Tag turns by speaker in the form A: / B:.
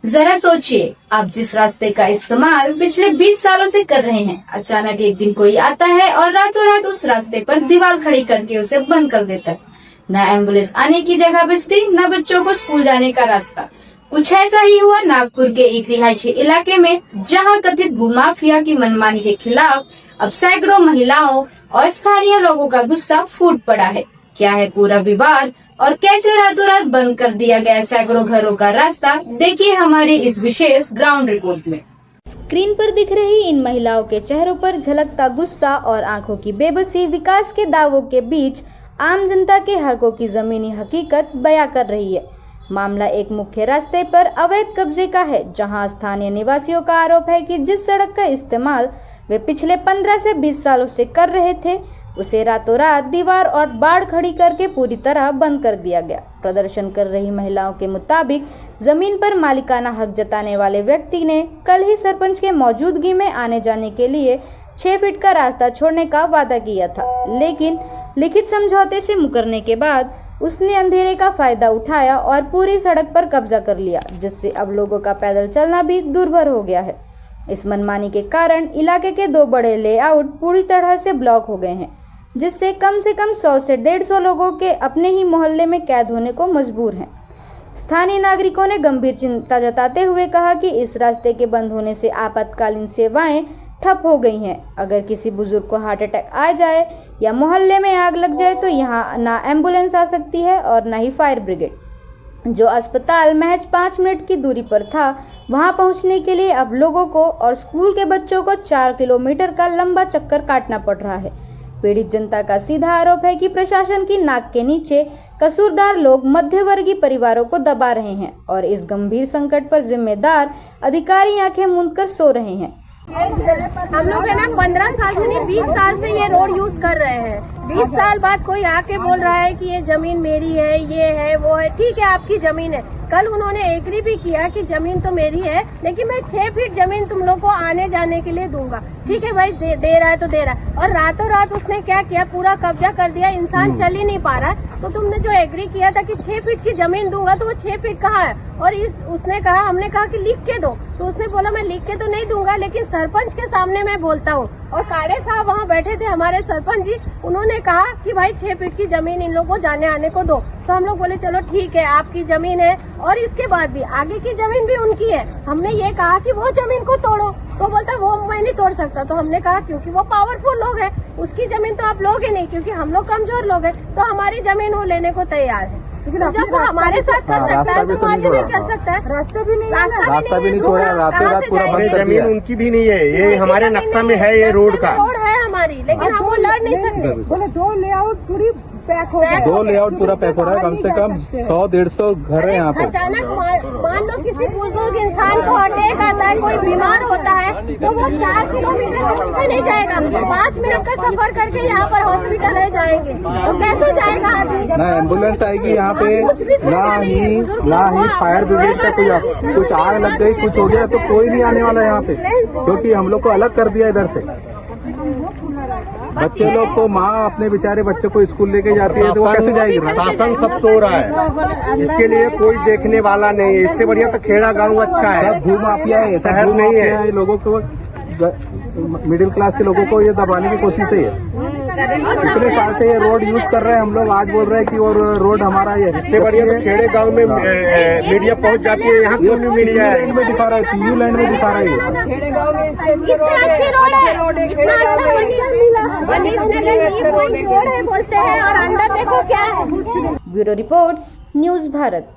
A: जरा सोचिए, आप जिस रास्ते का इस्तेमाल पिछले 20 सालों से कर रहे हैं, अचानक एक दिन कोई आता है और रातों रात उस रास्ते पर दीवार खड़ी करके उसे बंद कर देता है। न एम्बुलेंस आने की जगह बचती, न बच्चों को स्कूल जाने का रास्ता। कुछ ऐसा ही हुआ नागपुर के एक रिहायशी इलाके में, जहां कथित भूमाफिया की मनमानी के खिलाफ अब सैकड़ों महिलाओं और स्थानीय लोगों का गुस्सा फूट पड़ा है। क्या है पूरा विवाद और कैसे रातों रात बंद कर दिया गया सैकड़ों घरों का रास्ता, देखिए हमारी इस विशेष ग्राउंड रिपोर्ट में।
B: स्क्रीन पर दिख रही इन महिलाओं के चेहरों पर झलकता गुस्सा और आंखों की बेबसी विकास के दावों के बीच आम जनता के हकों की जमीनी हकीकत बयां कर रही है। मामला एक मुख्य रास्ते पर अवैध कब्जे का है, जहां स्थानीय निवासियों का आरोप है कि जिस सड़क का इस्तेमाल वे पिछले 15 से 20 सालों से कर रहे थे, उसे रातों रात दीवार और बाड़ खड़ी करके पूरी तरह बंद कर दिया गया। प्रदर्शन कर रही महिलाओं के मुताबिक जमीन पर मालिकाना हक जताने वाले व्यक्ति ने कल ही सरपंच के मौजूदगी में आने जाने के लिए 6 फीट का रास्ता छोड़ने का वादा किया था, लेकिन लिखित समझौते से मुकरने के बाद उसने अंधेरे का फायदा उठाया और पूरी सड़क पर कब्जा कर लिया, जिससे अब लोगों का पैदल चलना भी दुर्भर हो गया है। इस मनमानी के कारण इलाके के 2 बड़े लेआउट पूरी तरह से ब्लॉक हो गए हैं, जिससे कम से कम 100 से 150 लोगों के अपने ही मोहल्ले में कैद होने को मजबूर हैं। स्थानीय नागरिकों ने गंभीर चिंता जताते हुए कहा कि इस रास्ते के बंद होने से आपातकालीन सेवाएं ठप हो गई हैं। अगर किसी बुजुर्ग को हार्ट अटैक आ जाए या मोहल्ले में आग लग जाए तो यहाँ ना एम्बुलेंस आ सकती है और ना ही फायर ब्रिगेड। जो अस्पताल महज 5 मिनट की दूरी पर था, वहां पहुंचने के लिए अब लोगों को और स्कूल के बच्चों को 4 किलोमीटर का लंबा चक्कर काटना पड़ रहा है। पीड़ित जनता का सीधा आरोप है कि प्रशासन की नाक के नीचे कसूरदार लोग मध्यवर्गीय परिवारों को दबा रहे हैं और इस गंभीर संकट पर जिम्मेदार अधिकारी आंखें मूंदकर सो रहे हैं।
C: हम लोग है ना 15 साल से नहीं 20 साल से ये रोड यूज कर रहे हैं। 20 साल बाद कोई आके बोल रहा है कि ये जमीन मेरी है, ये है, वो है। ठीक है, आपकी जमीन है। कल उन्होंने एग्री भी किया कि जमीन तो मेरी है, लेकिन मैं 6 फीट जमीन तुम लोग को आने जाने के लिए दूंगा। ठीक है भाई, दे रहा है तो दे रहा है। और रातों रात उसने क्या किया, पूरा कब्जा कर दिया। इंसान चल ही नहीं पा रहा है। तो तुमने जो एग्री किया था कि 6 फीट की जमीन दूंगा, तो वो 6 फीट कहाँ है? और उसने कहा, हमने कहा कि लिख के दो, तो उसने बोला मैं लिख के तो नहीं दूंगा, लेकिन सरपंच के सामने मैं बोलता हूँ। और काड़े साहब वहाँ बैठे थे, हमारे सरपंच जी, उन्होंने कहा कि भाई 6 फीट की जमीन इन लोगों को जाने आने को दो। तो हम लोग बोले चलो ठीक है, आपकी जमीन है और इसके बाद भी आगे की जमीन भी उनकी है। हमने ये कहा कि वो जमीन को तोड़ो, तो बोलता वो मैं नहीं तोड़ सकता। तो हमने कहा क्योंकि वो पावरफुल लोग हैं, उसकी जमीन तो आप लोगे नहीं, क्योंकि हम लोग कमजोर लोग हैं, तो हमारी जमीन वो लेने को तैयार है। तो जब वो हमारे साथ कर सकता है तो आगे भी कर सकता है। रास्ता भी नहीं
D: छोड़ा, रातों रात पूरा बंद कर दिया।
E: जमीन उनकी भी नहीं है, ये हमारे नक्शा में है, ये रोड का
C: रोड है हमारी, लेकिन हम वो लड़ नहीं सकते।
F: बोले 2 लेआउट पूरी पैक हो गया।
D: 2 लेआउट पूरा पैक हो रहा है। कम से कम 100-150 घर है यहाँ पे।
C: अचानक मान लो किसी बुजुर्ग इंसान को अटैक आता है, कोई बीमार होता है, तो वो 4 किलोमीटर दूर से नहीं जाएगा, 5 मिनट का सफर करके यहाँ पर हॉस्पिटल है जाएंगे, तो कैसे जाएगा आदमी?
D: ना एम्बुलेंस आएगी यहाँ पे, ना ही फायर ब्रिगेड का कुछ आग लग गई, कुछ हो गया तो कोई नहीं आने वाला यहाँ पे, क्योंकि हम लोग को अलग कर दिया इधर से। बच्चे लोग को माँ अपने बेचारे बच्चे को स्कूल लेके जाती है, तो वो कैसे जाएगी?
E: शासन सब सो रहा है, इसके लिए कोई देखने वाला नहीं है। इससे बढ़िया तो खेड़ा गाँव अच्छा है।
D: सब भूमाफिया है,
E: शहर नहीं है।
D: लोगों को, मिडिल क्लास के लोगों को ये दबाने की कोशिश है। कितने साल से ये रोड यूज कर रहे हैं हम लोग, आज बोल रहे हैं कि वो रोड हमारा है।
E: इससे बढ़िया तो खेड़े गांव में मीडिया पहुंच जाती है, यहाँ क्यों नहीं मीडिया है?
D: में दिखा रहा है, PU लाइन में दिखा रहा है।
C: बोलते हैं और अंदर देखो क्या है।
B: Bureau report, news Bharat.